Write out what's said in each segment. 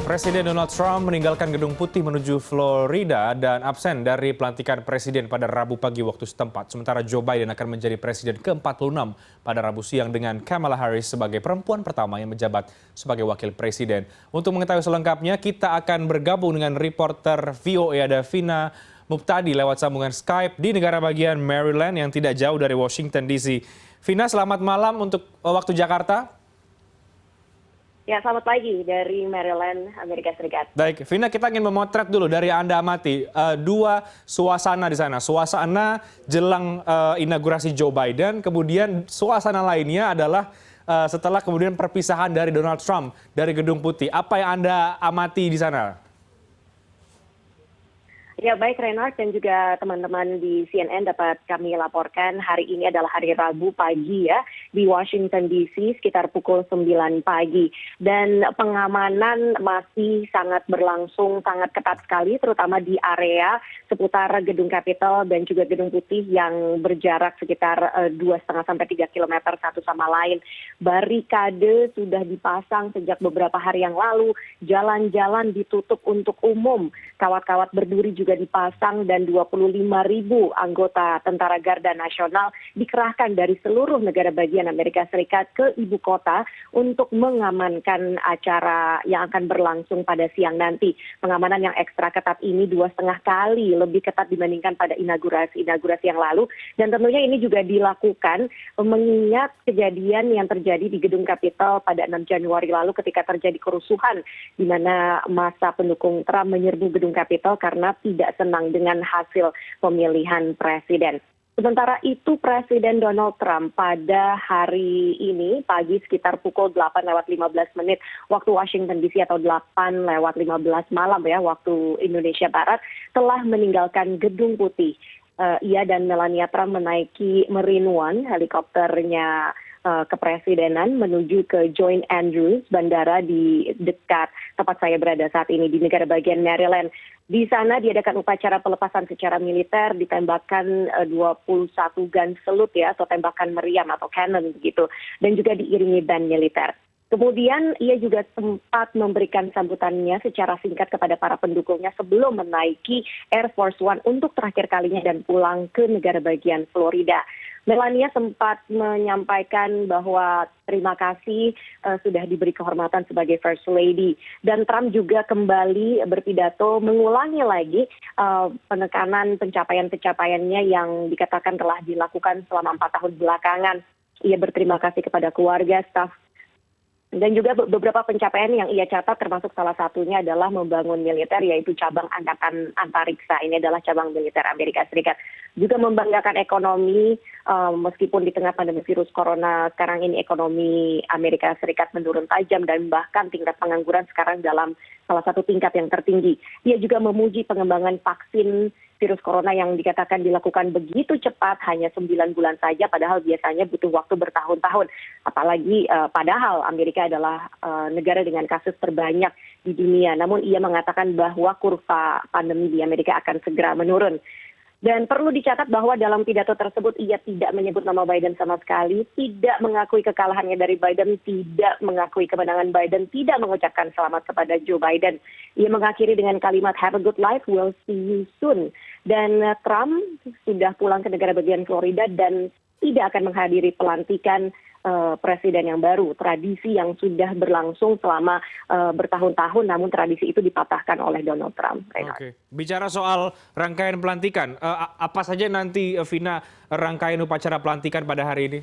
Presiden Donald Trump meninggalkan Gedung Putih menuju Florida dan absen dari pelantikan presiden pada Rabu pagi waktu setempat. Sementara Joe Biden akan menjadi presiden ke-46 pada Rabu siang dengan Kamala Harris sebagai perempuan pertama yang menjabat sebagai wakil presiden. Untuk mengetahui selengkapnya, kita akan bergabung dengan reporter VOA ada Vina Muptadi lewat sambungan Skype di negara bagian Maryland yang tidak jauh dari Washington DC. Vina, selamat malam untuk waktu Jakarta. Ya, selamat pagi dari Maryland, Amerika Serikat. Baik, Vina, kita ingin memotret dulu dari Anda amati dua suasana di sana. Suasana jelang inaugurasi Joe Biden, kemudian suasana lainnya adalah setelah kemudian perpisahan dari Donald Trump dari Gedung Putih. Apa yang Anda amati di sana? Ya, baik Reinhard dan juga teman-teman di CNN dapat kami laporkan hari ini adalah hari Rabu pagi ya di Washington DC sekitar pukul 9 pagi. Dan pengamanan masih sangat berlangsung, sangat ketat sekali terutama di area seputar Gedung Capitol dan juga Gedung Putih yang berjarak sekitar 2,5 sampai 3 km satu sama lain. Barikade sudah dipasang sejak beberapa hari yang lalu, jalan-jalan ditutup untuk umum, kawat-kawat berduri juga dipasang dan 25.000 anggota Tentara Garda Nasional dikerahkan dari seluruh negara bagian Amerika Serikat ke ibu kota untuk mengamankan acara yang akan berlangsung pada siang nanti. Pengamanan yang ekstra ketat ini 2,5 kali lebih ketat dibandingkan pada inaugurasi yang lalu, dan tentunya ini juga dilakukan mengingat kejadian yang terjadi di Gedung Capitol pada 6 Januari lalu ketika terjadi kerusuhan di mana massa pendukung Trump menyerbu Gedung Capitol karena tidak senang dengan hasil pemilihan presiden. Sementara itu Presiden Donald Trump pada hari ini pagi sekitar pukul 8:15 waktu Washington DC atau 8:15 malam ya waktu Indonesia Barat telah meninggalkan Gedung Putih. Ia dan Melania Trump menaiki Marine One, helikopternya kepresidenan menuju ke Joint Andrews, bandara di dekat tempat saya berada saat ini di negara bagian Maryland. Di sana diadakan upacara pelepasan secara militer, ditembakkan 21 gun salute ya, atau tembakan meriam atau cannon begitu, dan juga diiringi band militer. Kemudian ia juga sempat memberikan sambutannya secara singkat kepada para pendukungnya sebelum menaiki Air Force One untuk terakhir kalinya dan pulang ke negara bagian Florida. Melania sempat menyampaikan bahwa terima kasih sudah diberi kehormatan sebagai First Lady. Dan Trump juga kembali berpidato mengulangi lagi penekanan pencapaian-pencapaiannya yang dikatakan telah dilakukan selama 4 tahun belakangan. Ia berterima kasih kepada keluarga, staf, dan juga beberapa pencapaian yang ia catat termasuk salah satunya adalah membangun militer yaitu cabang angkatan antariksa. Ini adalah cabang militer Amerika Serikat. Juga membanggakan ekonomi meskipun di tengah pandemi virus corona sekarang ini ekonomi Amerika Serikat menurun tajam dan bahkan tingkat pengangguran sekarang dalam salah satu tingkat yang tertinggi. Ia juga memuji pengembangan vaksin virus corona yang dikatakan dilakukan begitu cepat, hanya 9 bulan saja, padahal biasanya butuh waktu bertahun-tahun. Apalagi padahal Amerika adalah negara dengan kasus terbanyak di dunia. Namun ia mengatakan bahwa kurva pandemi di Amerika akan segera menurun. Dan perlu dicatat bahwa dalam pidato tersebut ia tidak menyebut nama Biden sama sekali, tidak mengakui kekalahannya dari Biden, tidak mengakui kemenangan Biden, tidak mengucapkan selamat kepada Joe Biden. Ia mengakhiri dengan kalimat "Have a good life, we'll see you soon." Dan Trump sudah pulang ke negara bagian Florida dan tidak akan menghadiri pelantikan presiden yang baru, tradisi yang sudah berlangsung selama bertahun-tahun, namun tradisi itu dipatahkan oleh Donald Trump. Oke. Bicara soal rangkaian pelantikan, apa saja nanti Vina rangkaian upacara pelantikan pada hari ini?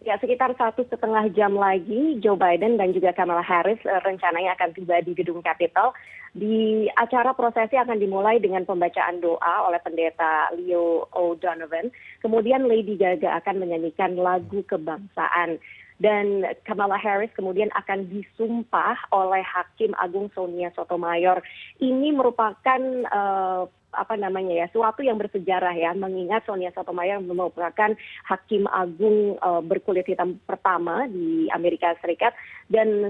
Ya, sekitar 1,5 jam lagi Joe Biden dan juga Kamala Harris rencananya akan tiba di Gedung Capitol. Di acara prosesi akan dimulai dengan pembacaan doa oleh pendeta Leo O'Donovan. Kemudian Lady Gaga akan menyanyikan lagu kebangsaan. Dan Kamala Harris kemudian akan disumpah oleh Hakim Agung Sonia Sotomayor. Ini merupakan suatu yang bersejarah ya, mengingat Sonia Sotomayor merupakan Hakim Agung berkulit hitam pertama di Amerika Serikat. Dan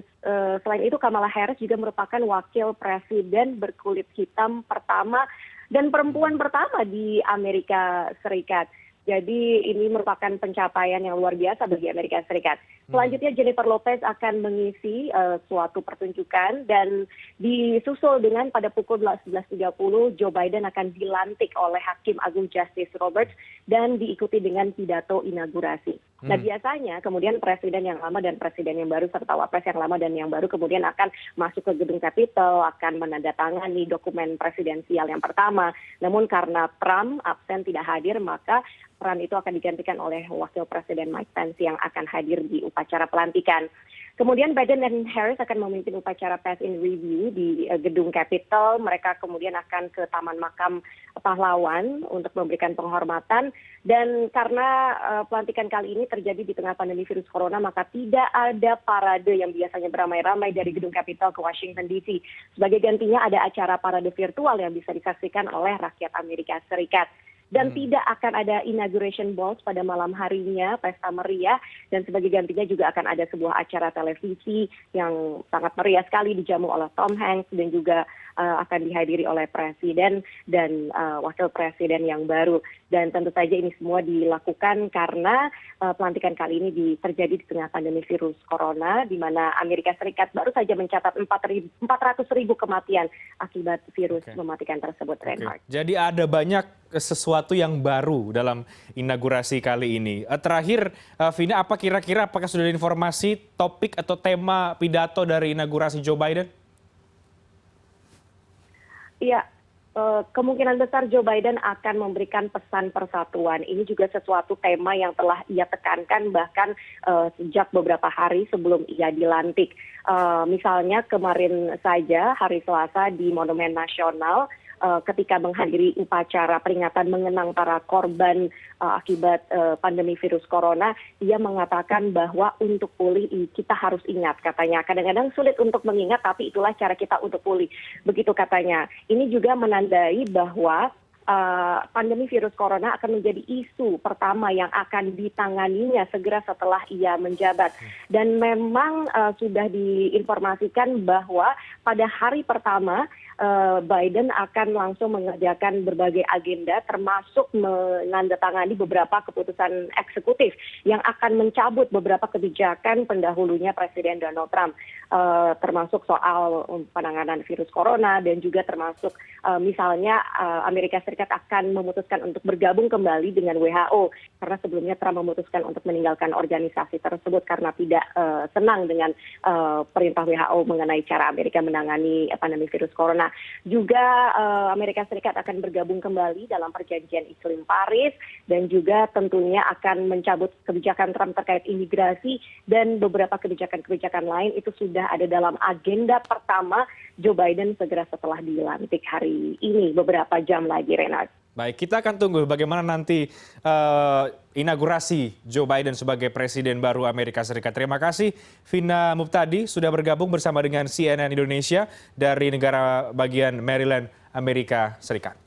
selain itu Kamala Harris juga merupakan wakil presiden berkulit hitam pertama dan perempuan pertama di Amerika Serikat. Jadi ini merupakan pencapaian yang luar biasa bagi Amerika Serikat. Selanjutnya Jennifer Lopez akan mengisi suatu pertunjukan dan disusul dengan pada pukul 11.30 Joe Biden akan dilantik oleh Hakim Agung Justice Roberts dan diikuti dengan pidato inaugurasi. Nah biasanya kemudian presiden yang lama dan presiden yang baru serta wapres yang lama dan yang baru kemudian akan masuk ke gedung Capitol, akan menandatangani dokumen presidensial yang pertama. Namun karena Trump absen tidak hadir, maka peran itu akan digantikan oleh Wakil Presiden Mike Pence yang akan hadir di upacara pelantikan. Kemudian Biden dan Harris akan memimpin upacara pass-in review di gedung Capitol. Mereka kemudian akan ke Taman Makam Pahlawan untuk memberikan penghormatan. Dan karena pelantikan kali ini terjadi di tengah pandemi virus corona, maka tidak ada parade yang biasanya beramai-ramai dari gedung Capitol ke Washington DC. Sebagai gantinya ada acara parade virtual yang bisa disaksikan oleh rakyat Amerika Serikat. Dan tidak akan ada inauguration balls pada malam harinya, pesta meriah. Dan sebagai gantinya juga akan ada sebuah acara televisi yang sangat meriah sekali dijamu oleh Tom Hanks dan juga akan dihadiri oleh presiden dan wakil presiden yang baru. Dan tentu saja ini semua dilakukan karena pelantikan kali ini terjadi di tengah pandemi virus corona, di mana Amerika Serikat baru saja mencatat 400.000 kematian akibat virus mematikan tersebut, Reinhardt. Jadi ada banyak sesuatu yang baru dalam inaugurasi kali ini. Terakhir, Vina, apa kira-kira apakah sudah ada informasi topik atau tema pidato dari inaugurasi Joe Biden? Iya, kemungkinan besar Joe Biden akan memberikan pesan persatuan. Ini juga sesuatu tema yang telah ia tekankan bahkan sejak beberapa hari sebelum ia dilantik. Misalnya kemarin saja hari Selasa di Monumen Nasional, ketika menghadiri upacara peringatan mengenang para korban akibat pandemi virus corona, ia mengatakan bahwa untuk pulih kita harus ingat, katanya. Kadang-kadang sulit untuk mengingat, tapi itulah cara kita untuk pulih. Begitu katanya. Ini juga menandai bahwa pandemi virus corona akan menjadi isu pertama yang akan ditanganinya segera setelah ia menjabat. Dan memang sudah diinformasikan bahwa pada hari pertama Biden akan langsung mengerjakan berbagai agenda termasuk menandatangani beberapa keputusan eksekutif yang akan mencabut beberapa kebijakan pendahulunya Presiden Donald Trump, termasuk soal penanganan virus corona dan juga termasuk misalnya Amerika Serikat akan memutuskan untuk bergabung kembali dengan WHO karena sebelumnya Trump memutuskan untuk meninggalkan organisasi tersebut karena tidak senang dengan perintah WHO mengenai cara Amerika menangani pandemi virus corona. Juga Amerika Serikat akan bergabung kembali dalam perjanjian iklim Paris dan juga tentunya akan mencabut kebijakan Trump terkait imigrasi dan beberapa kebijakan-kebijakan lain itu sudah ada dalam agenda pertama Joe Biden segera setelah dilantik hari ini beberapa jam lagi, Renat. Baik, kita akan tunggu bagaimana nanti inaugurasi Joe Biden sebagai Presiden baru Amerika Serikat. Terima kasih Vina Muptadi sudah bergabung bersama dengan CNN Indonesia dari negara bagian Maryland, Amerika Serikat.